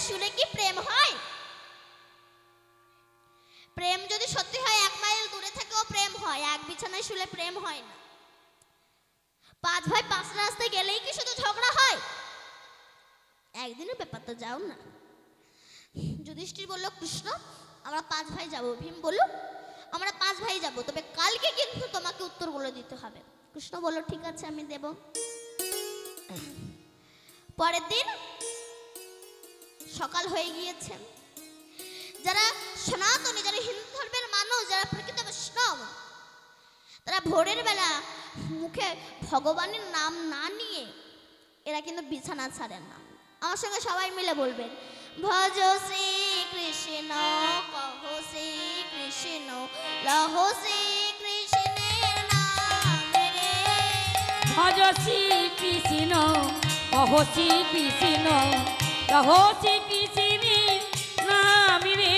শুলে কি প্রেম হয়? প্রেম যদি সত্যি হয় 1 মাইল দূরে থেকেও প্রেম হয়, এক বিছানায় শুলে প্রেম হয় না। 5 ভাই 5 রাস্তায় গেলেই কি শুধু ঝগড়া হয়? একদিনের ব্যাপার তো, যাও না। যুধিষ্ঠির বলল কৃষ্ণ আমরা 5 ভাই যাব। ভীম বলল আমরা 5 ভাই যাব, তবে কালকে কিন্তু তোমাকে উত্তরগুলো দিতে হবে। কৃষ্ণ বলল ঠিক আছে আমি দেব। পরের দিন সকাল হয়ে গিয়েছে। যারা সনাতনী, যারা হিন্দু ধর্মের মানুষ, যারা প্রকৃত বৈষ্ণব, তারা ভোরের বেলা মুখে ভগবানের নাম না নিয়ে এরা কিন্তু বিছানা ছাড়েন না। আমার সঙ্গে সবাই মিলে বলবেন, ভজ শ্রী কৃষ্ণ কহ শ্রী কৃষ্ণ লহ শ্রী কৃষ্ণের নাম রে। ভজ শ্রী কৃষ্ণ কহ শ্রী কৃষ্ণ লহ শ্রী কৃষ্ণের নাম রে।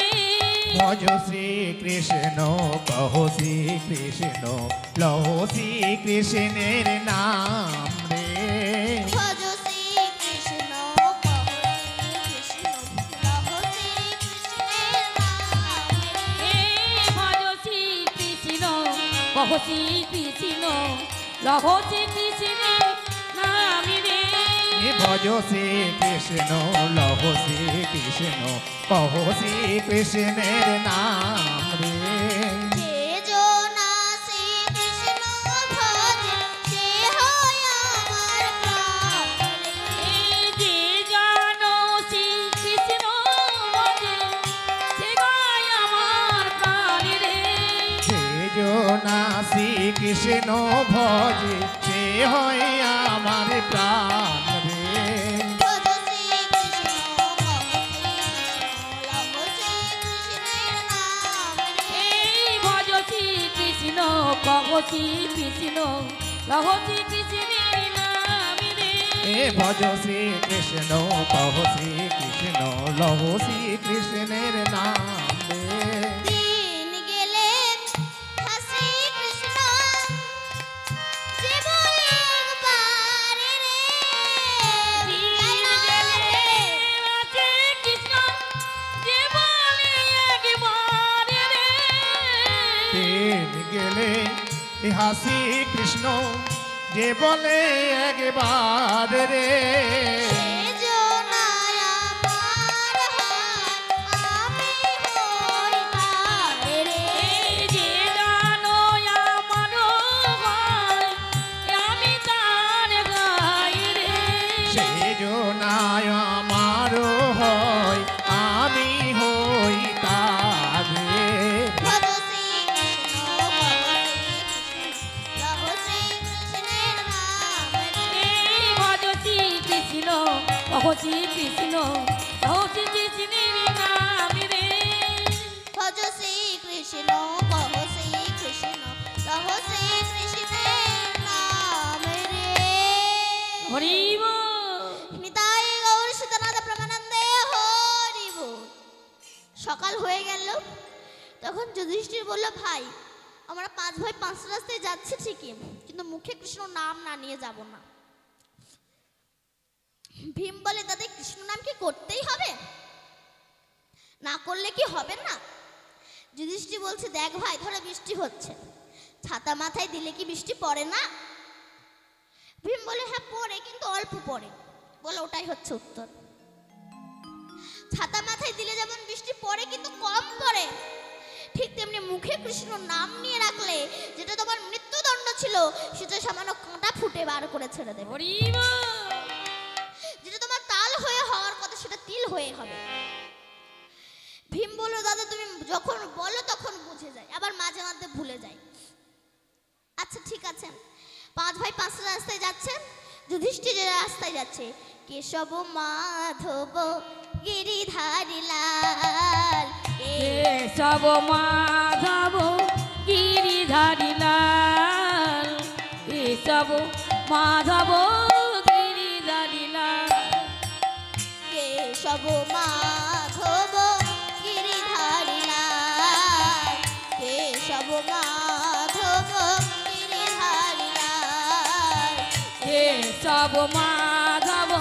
ভজ শ্রী কৃষ্ণ কহ শ্রী কৃষ্ণ লহ শ্রী কৃষ্ণের নাম রে। ভজ শ্রী কৃষ্ণ কহ শ্রী কৃষ্ণ লহ শ্রী কৃষ্ণের নাম রে। ভজ শ্রী কৃষ্ণ কহ শ্রী কৃষ্ণ লহ শ্রী কৃষ্ণের নাম রে। ভজ শ্রী কৃষ্ণ লহ শ্রী কৃষ্ণ কহ শ্রী কৃষ্ণের নাম রে। যে জনা শ্রী কৃষ্ণ ভজে সে হয় আমার প্রাণ রে। যে জানো শ্রী কৃষ্ণ ভজে সে গায় আমার প্রাণ রে। যে জনা শ্রী কৃষ্ণ ভজে সে হয় আমার প্রাণ রে। ভজ শ্রী কৃষ্ণ কহ শ্রী কৃষ্ণ লহ শ্রী কৃষ্ণের নাম রে। ভজ শ্রী কৃষ্ণ কহ শ্রী কৃষ্ণ লহ শ্রী কৃষ্ণের নাম রে। ভজ শ্রী কৃষ্ণ কহ শ্রী কৃষ্ণ লহ শ্রী কৃষ্ণের নাম রে। দিন গেলে হাসি কৃষ্ণ যে বলে একবার রে। দিন গেলে আছে কৃষ্ণ যে বলে একবার রে। দিন গেলে হাসি কৃষ্ণ যে বলে একবার রে। সেজনায় আমার হয় আমি হই তার রে। যে জানো আমার হয় আমি তার গাই রে। সেজনায় আমার হয় আমি হই তার রে। ভজ শ্রী কৃষ্ণ কহ শ্রী কৃষ্ণ লহ শ্রী কৃষ্ণের নাম রে। ভজ শ্রী কৃষ্ণ কহ শ্রী কৃষ্ণ লহ শ্রী কৃষ্ণের নাম রে। ভজ শ্রী কৃষ্ণ কহ শ্রী কৃষ্ণ লহ শ্রী কৃষ্ণের নাম রে। হরি বল। নিতাই গৌর সীতানাথ প্রেমানন্দে হরি বল। সকাল হয়ে গেল, তখন যুধিষ্ঠির বলল ভাই আমরা 5 ভাই 5 রাস্তায় যাচ্ছি ঠিকই, কিন্তু মুখে কৃষ্ণ নাম না নিয়ে যাব না। ভীম বলে দাদা কৃষ্ণ নাম কি করতেই হবে, না করলে কি হবে না? যুধিষ্ঠির বলছে দেখ ভাই ধরে বৃষ্টি হচ্ছে, ছাতা মাথায় দিলে কি বৃষ্টি পড়ে না? ভীম বলে হ্যাঁ পড়ে, কিন্তু অল্প পড়ে। বলে ওটাই হচ্ছে উত্তর। ছাতা মাথায় দিলে যেমন বৃষ্টি পড়ে কিন্তু কম পড়ে, ঠিক তেমনি মুখে কৃষ্ণ নাম নিয়ে রাখলে যেটা তোমার মৃত্যুদণ্ড ছিল সেটা সামান্য কাঁটা ফুটে বার করে ছেড়ে দেবে। হরি বল। যেটা তোমার তাল হয়ে হওয়ার কথা সেটা তিল হয়ে হবে। ভীম বলল দাদা তুমি যখন বলো তখন বুঝে যায়, আবার মাঝে মাঝে ভুলে যায়। আচ্ছা ঠিক আছে। 5 ভাই 5 রাস্তায় যাচ্ছেন। যুধিষ্ঠির যে রাস্তায় যাচ্ছে, কেশব মাধব গিরিধারী লাল। কেশব মাধব গিরিধারী লাল। কেশব মাধব গিরিধারী লাল। কেশব মাধব গিরিধারী লাল। কেশব মাধব গিরিধারী লাল। কেশব মাধব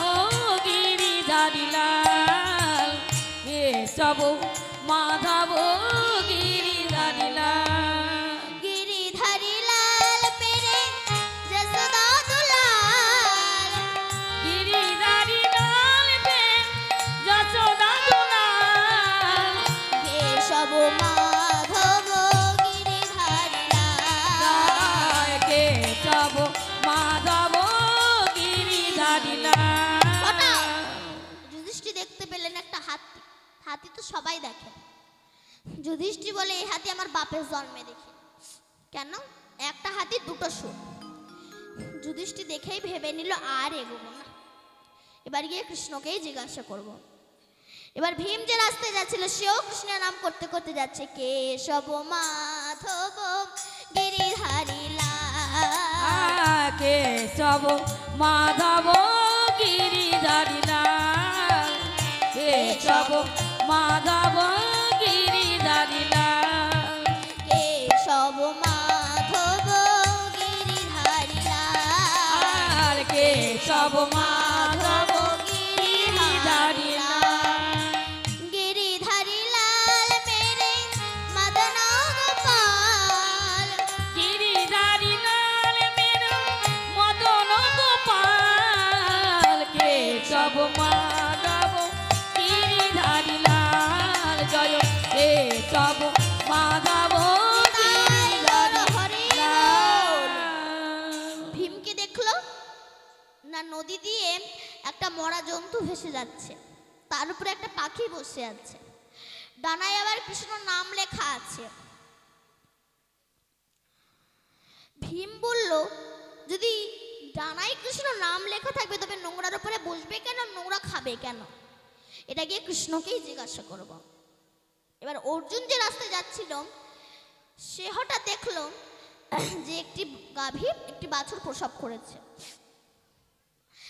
গিরিধারী লাল। কেশব মাধব গিরিধারী লাল গিরিধারী লাল মেরে যশোদা দুলাল গিরিধারী লাল পে যশোদা দুলাল কেশব মাধব গিরিধারী লাল কেশব মাধব গিরিধারী লাল। যুধিষ্ঠির দেখতে পেলেন একটা হাতি। হাতি তো সবাই দেখে। যুধিষ্ঠির বলে এই হাতি আমার বাপের জন্মে দেখি। কেন? একটা হাতি দুটো সুর। যুধিষ্ঠির দেখেই ভেবে নিল আর এগোবো না, এবার গিয়ে কৃষ্ণকেই জিজ্ঞাসা করব। এবার ভীম যে রাস্তায় যাচ্ছিল সেও কৃষ্ণের নাম করতে করতে যাচ্ছে, কেশব মাধব গিরিধারী লাল কেশব মাধব গিরিধারী লাল কেশব মাধব গিরিধারী লাল কেশব মাধব গিরিধারী লাল কেশব মাধব গিরিধারী লাল গিরিধারী লাল মেরে মদন গোপাল গিরিধারী লাল মেরু মদন গোপাল কেশব মাধব গিরিধারী লাল জয় কেশব মাধব গিরিধারী লাল। ভীমকে দেখলো না নদী দিয়ে একটা মরা জন্তু ভেসে যাচ্ছে, তার উপরে একটা পাখি বসে আছে, ডানায় আবার কৃষ্ণ নাম লেখা আছে। ভীম বলল, যদি ডানায় কৃষ্ণ নাম লেখা থাকবে তবে নোংরার উপরে বসবে কেন, নোংরা খাবে কেন? এটা গিয়ে কৃষ্ণকেই জিজ্ঞাসা করব। এবার অর্জুন যে রাস্তায় যাচ্ছিল সে হঠাৎ দেখলো যে একটি গাভী একটি বাছুর প্রসব করেছে।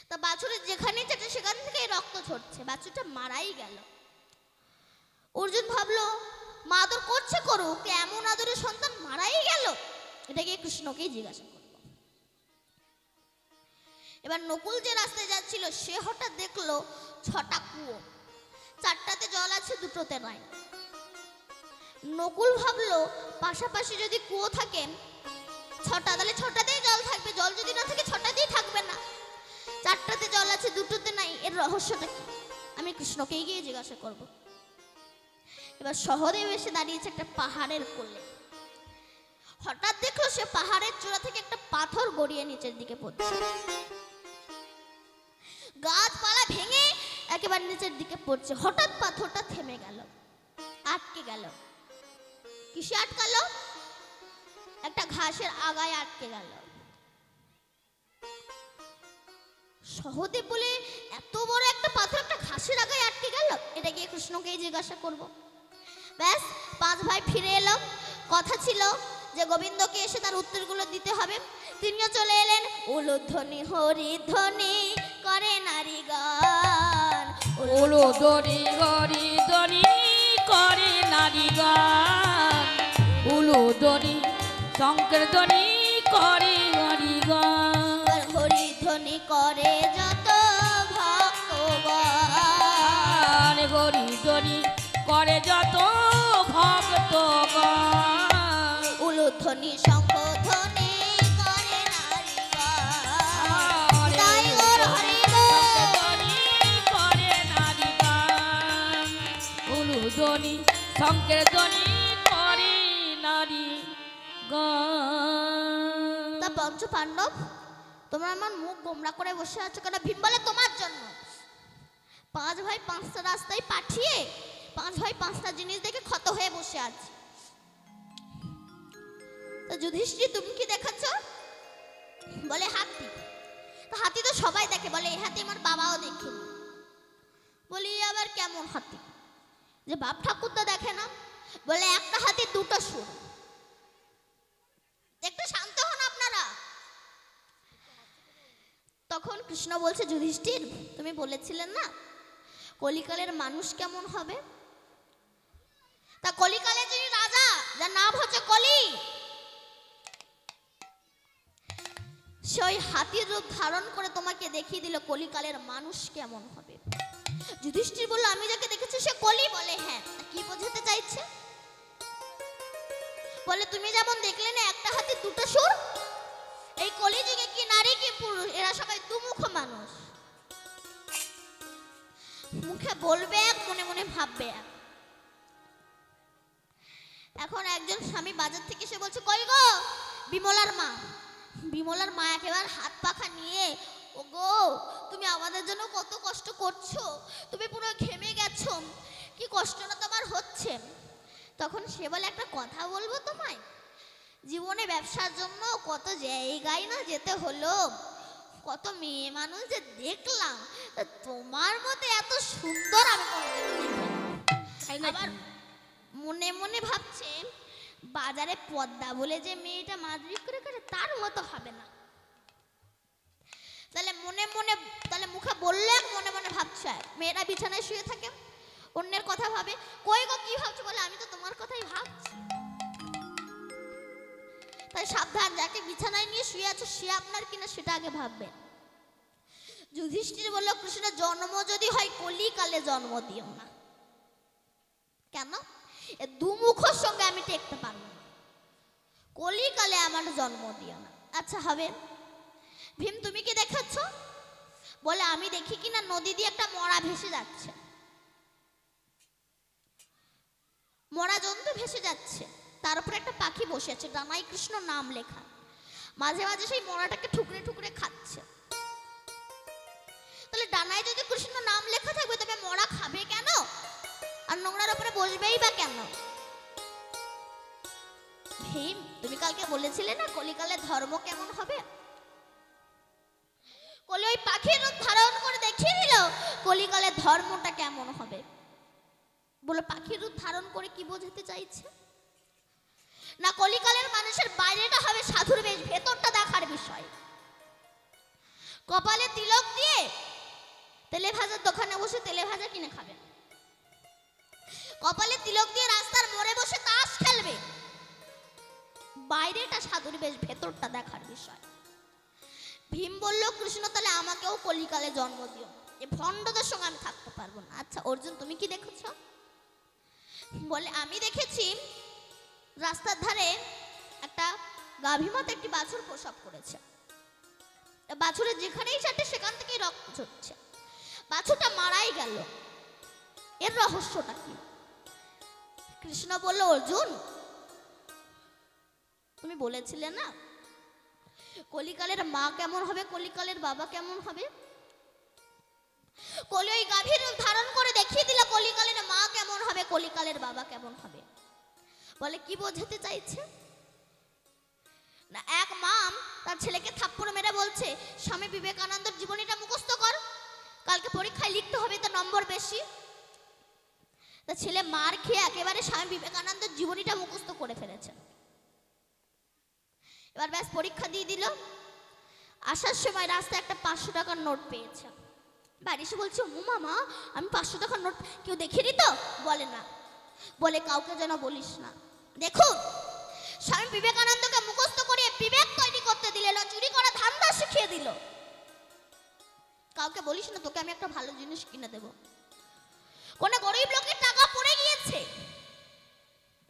তা বাছুরের যেখানে যেটা সেখান থেকে রক্ত ঝরছে, বাছুরটা মারাই গেল। অর্জুন ভাবলো মা আদর করছে করুক, এমন আদরের সন্তান মারাই গেল, এটা গিয়ে কৃষ্ণকেই জিজ্ঞাসা করব। এবার নকুল যে রাস্তায় যাচ্ছিল সে হঠাৎ দেখলো 6টা কুয়ো, 4টাতে জল আছে, 2টোতে নাই। নকুল ভাবলো পাশাপাশি যদি কুয়ো থাকে 6টা, তাহলে 6টাতেই জল থাকবে, জল যদি না থাকে 6টাতেই থাকবে না। 4টাতে জল আছে, 2টোতে নাই, এর রহস্যটা কি? আমি কৃষ্ণকেই গিয়ে জিজ্ঞাসা করব। এবার সহদেব এসে দাঁড়িয়েছে একটা পাহাড়ের কোলে। হঠাৎ দেখলো সে পাহাড়ের চূড়া থেকে একটা পাথর গড়িয়ে নিচের দিকে পড়ছে, গাছপালা ভেঙে একেবারে নিচের দিকে পড়ছে। হঠাৎ পাথরটা থেমে গেল, আটকে গেল। কিসে আটকালো? একটা ঘাসের আগায় আটকে গেল। সহদেব বলে এত বড় একটা পাথর একটা ঘাসের আগায় আটকে গেল, এটা গিয়ে কৃষ্ণকেই জিজ্ঞাসা করব। ব্যাস 5 ভাই ফিরে এলাম। কথা ছিল যে গোবিন্দকে এসে তার উত্তরগুলো দিতে হবে। তিনিও চলে এলেন। উলুধ্বনি হরিধ্বনি করে নারী গান, উলুধ্বনি হরিধ্বনি করে নারী গান উলুধ্বনি সংকীর্তনী করে হরি গান হরিধ্বনি করে যত ভক্তগণ, হরিধ্বনি করে যত ভক্তগণ উলুধ্বনি শঙ্খধ্বনি করে নারী গান। তাই ওর হরি সংকীর্তনী করে নারী গান উলুধ্বনি সংকীর্তনী করে নারী গান। তা পঞ্চ পাণ্ডব, তোমরা আমার মুখ গোমরা করে বসে আছো কেন? ভীম বলে তোমার জন্য। 5 ভাই 5টা রাস্তায় পাঠিয়ে 5 ভাই 5টা জিনিস দেখে ক্ষত হয়ে বসে আছে। তো যুধিষ্ঠির তুমি কি দেখাচ্ছ? বলে হাতি। তো হাতি তো সবাই দেখে, বলে এই হাতি আমার বাবাও দেখেনি। বলি আবার কেমন হাতি যে বাপ ঠাকুরদা দেখে না? বলে একটা হাতি 2টো সুর। একটু শান্ত হন আপনারা। তখন কৃষ্ণ বলছে, যুধিষ্ঠির তুমি বলেছিলেন না কলিকালের মানুষ কেমন হবে? তা কলিকালের যিনি রাজা, যার নাম হচ্ছে কলি, সেই হাতির রূপ ধারণ করে তোমাকে দেখিয়ে দিল কলিকালের মানুষ কেমন হবে। যুধিষ্ঠির বলল আমি যাকে দেখেছি সে কলি। বলে হ্যাঁ। কি বোঝাতে চাইছে? বলে তুমি যেমন দেখলে না একটা হাতে দুটো সুর, এই কলিযুগে কি নারী কি পুরুষ এরা সবাই দুমুখ মানুষ। মুখে বলবে এক, মনে মনে ভাববে এক। এখন একজন স্বামী বাজার থেকে এসে বলছে কই গো বিমলার মা। বিমলার মা একেবারে হাত পাখা নিয়ে, ও গো তুমি আমাদের জন্য কত কষ্ট করছো, তুমি পুরো ঘেমে গেছো, কি কষ্ট না তোমার হচ্ছে। তখন সে বলে একটা কথা বলবো তোমায়, জীবনে ব্যবসার জন্য কত জায়গায় না যেতে হলো, কত মেয়ে মানুষ যে দেখলাম, তোমার মতো এত সুন্দর আমি আবার মনে মনে ভাবছে বাজারে পদ্মা বলে যে মেয়েটা মাদুরি করে করে তার মতো হবে না। তাহলে মনে মনে, তাহলে মুখে বললে মনে মনে ভাবছে। মেয়েরা বিছানায় শুয়ে থাকে, অন্যের কথা ভাবে। কই গো কি ভাবছো? বলে আমি তো তোমার কথাই ভাবছি। তাই সাবধান, যাকে বিছানায় নিয়ে শুয়ে আছো সে আপনার কিনা সেটা আগে ভাববেন। যুধিষ্ঠির বলল কৃষ্ণ জন্ম যদি হয় কলিকালে জন্ম দিও না। কেন? এ দুমুখের সঙ্গে আমি টেকতে পারবো না, কলিকালে আমার জন্ম দিও না। আচ্ছা হবে। ভীম তুমি কি দেখাচ্ছ? বলে আমি দেখি কিনা নদী দিয়ে একটা মরা ভেসে যাচ্ছে, মরা জন্তু ভেসে যাচ্ছে, তার উপরে একটা পাখি বসে আছে, ডানায় কৃষ্ণ নাম লেখা, মাঝে মাঝে সেই মরাটাকে ঠুকরে ঠুকরে খাচ্ছে। তাহলে ডানায় যদি কৃষ্ণ নাম লেখা থাকবে তবে মরা খাবে কেন আর নোংরার উপরে বসবেই বা কেন? ভীম তুমি কালকে বলেছিলে না কলিকালে ধর্ম কেমন হবে? কলি ওই পাখির রূপ ধারণ করে দেখিয়ে দিল কলিকালে ধর্মটা কেমন হবে। বলে পাখির রূপ ধারণ করে কি বোঝাতে চাইছে? না কলিকালের মানুষের বাইরেটা হবে সাধুর বেশ, ভেতরটা দেখার বিষয়। কপালে তিলক দিয়ে তেলে ভাজার দোকানে বসে তেলে ভাজা কিনে খাবে, কপালে তিলক দিয়ে রাস্তার মোড়ে বসে তাস খেলবে। বাইরেটা সাধুর বেশ, ভেতরটা দেখার বিষয়। ভীম বলল কৃষ্ণ তাহলে আমাকেও কলিকালে জন্ম দিও, এই ভণ্ডদের সঙ্গে আমি থাকতে পারবো না। আচ্ছা অর্জুন তুমি কি দেখেছ? বলে আমি দেখেছি রাস্তার ধারে একটা গাভীমাতা একটি বাছুর প্রসব করেছে, বাছুরের যেখানেই চাটে সেখান থেকেই রক্ত ঝরছে, বাছুরটা মারাই গেল, এর রহস্যটা কি? কৃষ্ণ বলল অর্জুন তুমি বলেছিলে না কলিকালের মা কেমন হবে, কলিকালের বাবা কেমন হবে। কলি ওই গাভীর রূপ ধারণ করে দেখিয়ে দিল কলিকালের মা কেমন হবে, কলিকালের বাবা কেমন হবে। বলে কি বোঝাতে চাইছে? না এক মা তার ছেলেকে থাপ্পড় মেরে বলছে স্বামী বিবেকানন্দের জীবনীটা মুখস্থ কর, কালকে পরীক্ষায় লিখতে হবে তো নম্বর বেশি। তা ছেলে মার খেয়ে একেবারে স্বামী বিবেকানন্দের জীবনীটা মুখস্থ করে ফেলেছে। এবার ব্যাস পরীক্ষা দিয়ে দিল। আসার সময় রাস্তায় একটা 500 টাকার নোট পেয়েছে, বাড়ি এসে বলছে ও মামা আমি 500 টাকার নোট কেউ দেখেনি তো? বলে না। বলে কাউকে যেন বলিস না। দেখুন স্বামী বিবেকানন্দকে মুখস্থ করিয়ে বিবেক তৈরি করতে দিলে না, চুরি করা ধান্দা শিখিয়ে দিল। কাউকে বলিস না, তোকে আমি একটা ভালো জিনিস কিনে দেব। কোন গরিব লোকের টাকা পড়ে গিয়েছে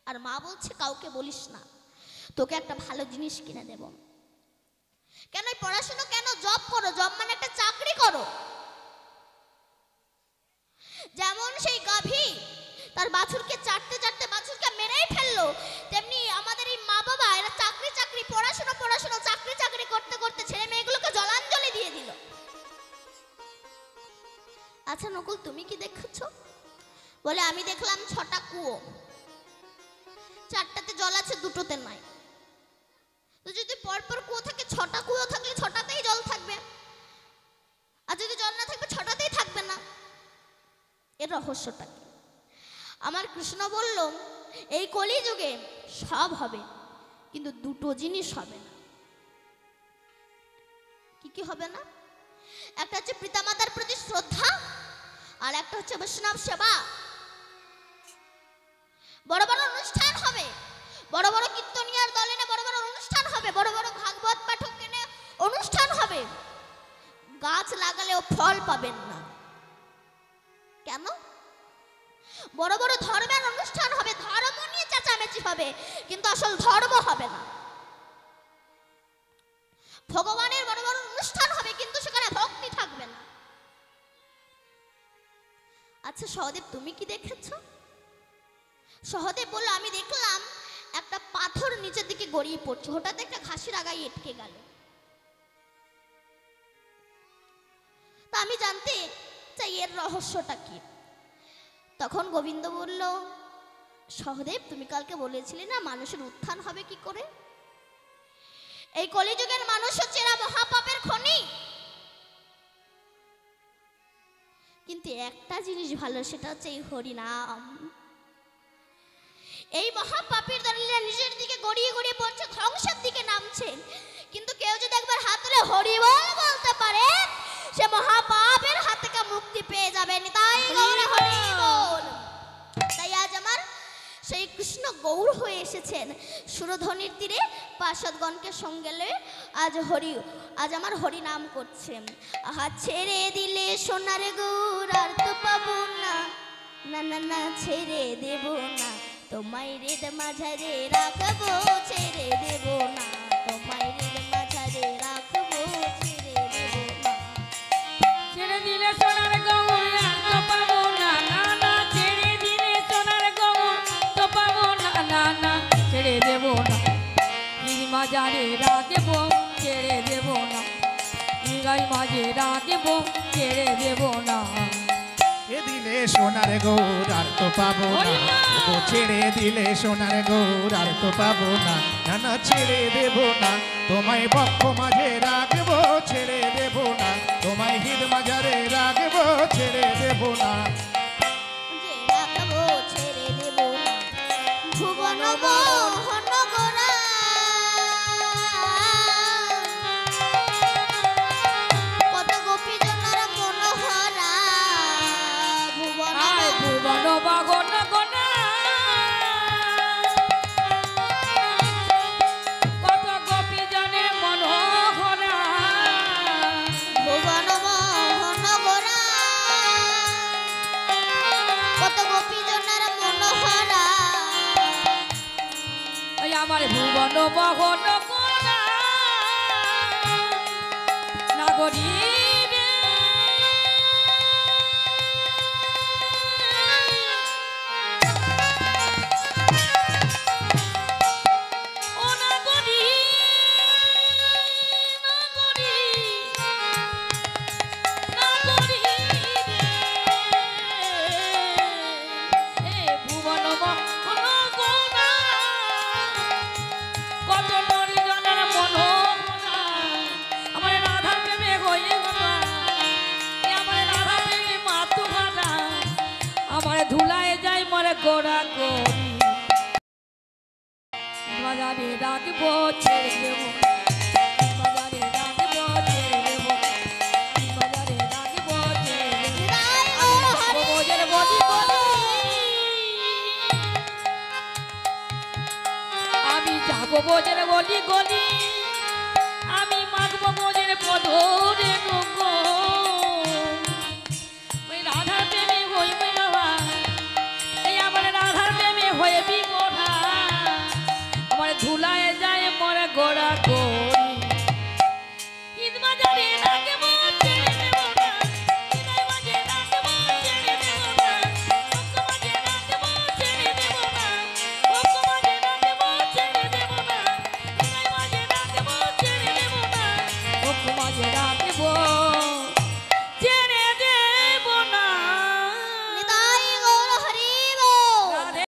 আর মা বলছে কাউকে বলিস না, তোকে একটা ভালো জিনিস কিনে দেব। কেন পড়াশোনা কেন? জব করো, জব মানে একটা চাকরি করো। যেমন সেই গাভী তার বাছুরকে চাটতে চাটতে বাছুরকে মেরেই ফেললো, তেমনি আমাদের এই মা বাবা এরা চাকরি চাকরি পড়াশোনা পড়াশোনা চাকরি চাকরি করতে করতে ছেলে মেয়েগুলোকে জলাঞ্জলি দিয়ে দিল। আচ্ছা নকুল তুমি কি দেখেছ? বলে আমি দেখলাম 6টা কুয়ো, 4টাতে জল আছে, 2টোতে নাই। তো যদি পরপর কুয়ো থাকে, 6টা কুয়ো থাকলে 6টাতেই জল থাকবে, আর যদি জল না থাকবে 6টাতেই থাকবে না। এর রহস্যটা কি? আমার কৃষ্ণ বলল এই কলিযুগে সব হবে কিন্তু দুটো জিনিস হবে না। কি কি হবে না? একটা হচ্ছে পিতামাতার প্রতি শ্রদ্ধা আর একটা হচ্ছে বৈষ্ণব সেবা। বড় বড় অনুষ্ঠান হবে, বড় বড় কীর্তনিয়ার দল এনে বড় বড় অনুষ্ঠান হবে, বড় বড় ভাগবত পাঠক এনে অনুষ্ঠান হবে, গাছ লাগালেও ফল পাবেন না। কেন? বড় বড় ধর্মের অনুষ্ঠান হবে, ধর্ম নিয়ে চেঁচামেচি হবে, কিন্তু আসল ধর্ম হবে না। ভগবানের বড় বড় অনুষ্ঠান হবে, কিন্তু সেখানে ভক্তি থাকবে না। আচ্ছা সহদেব, তুমি কি দেখেছ? সহদেব বলল, আমি দেখলাম একটা পাথর নিচের দিকে গড়িয়ে পড়ছে, হঠাৎ একটা ঘাসের আগায় আটকে গেল। তা আমি জানতে চাই এর রহস্যটা কি। তখন গোবিন্দ বলল, সহদেব, তুমি কালকে বলেছিলে না মানুষের উত্থান হবে কি করে? এই কলিযুগের মানুষ হচ্ছে এরা মহাপাপের খনি। কিন্তু একটা জিনিস ভালো, সেটা হচ্ছে এই হরিনাম। এই মহাপাপীর দলেরা নিজের দিকে গড়িয়ে গড়িয়ে পড়ছে, ধ্বংসের দিকে নামছে, কিন্তু কেউ যদি একবার হাত তুলে হরি বল বলতে পারে, সে মহাপাপের হাত থেকে মুক্তি পেয়ে যাবেন। তাই গৌরে হরি বল। তাই আজ আমার সেই কৃষ্ণ গৌর হয়ে এসেছেন সুরধ্বনির তীরে পার্ষদগণকে সঙ্গে লয়ে আজ আমার হরি নাম করছেন। আহা ছেড়ে দিলে সোনার গৌর আর তো পাবো না, না না না ছেড়ে দেব না, তোমায় রেদ মাঝারে রাখবো, ছেড়ে দেব না, তোমায় রেদ মাঝারে রাখবো, ছেড়ে দেব না। ছেড়ে দিলে সোনার গৌর আর তো পাবো না, না না ছেড়ে দিলে সোনার গৌর তো পাবো না, না না ছেড়ে দেব না, মাঝারে রাখবো, ছেড়ে দেব না, মাঝে রাখবো, ছেড়ে দেব না। এ দিলে সোনার গৌর আর তো পাবো না, ও ছেড়ে দিলে সোনার গৌর আর তো পাবো না, না না ছেড়ে দেব না, তোমায় বক্ষ মাঝে রাখবো, ছেড়ে দেব না, তোমায় হৃদ মাঝারে রাখবো, ছেড়ে দেব না। যে রাখবো ছেড়ে দেব না, ভুবন মোহন গোরা কত গোপী জনার মনোহরা, ভুবন ভুবন বাগন গোনা কত গোপী জনে মনোহরা, ভুবন মোহন গোরা কত গোপী জনার মনোহরা। আমার ভুবন বাগন গোনা নাগরী ধুলায় যাই মরে গোড়া করি, বাজারে রাখবো, ছেড়ে দেব, বাজারে রাখবো, ছেড়ে দেব, বাজারে রাখবো, ছেড়ে দেব। বোঝের বলি বলি আমি যাবো বোঝের বলি গলি, আমি মাখবো বোঝের পধরে গো, ওই রাধার প্রেমে হই বাবা, এই আমার রাধার প্রেমে হয়ে বিমোহা, আমার ধুলায় যায় মরে গোড়া করি, ঈদ বাজারে রাখবো, ছেড়ে দেব না, ঈদের মাঝে রাখবো, ছেড়ে দেব না, ভক্ত মাঝে রাখবো, ছেড়ে দেব না, ভক্ত মাঝে রাখবো, ছেড়ে দেব না, ঈদের মাঝে রাখবো, ছেড়ে দেব না, ভক্ত মাঝে রাখবো।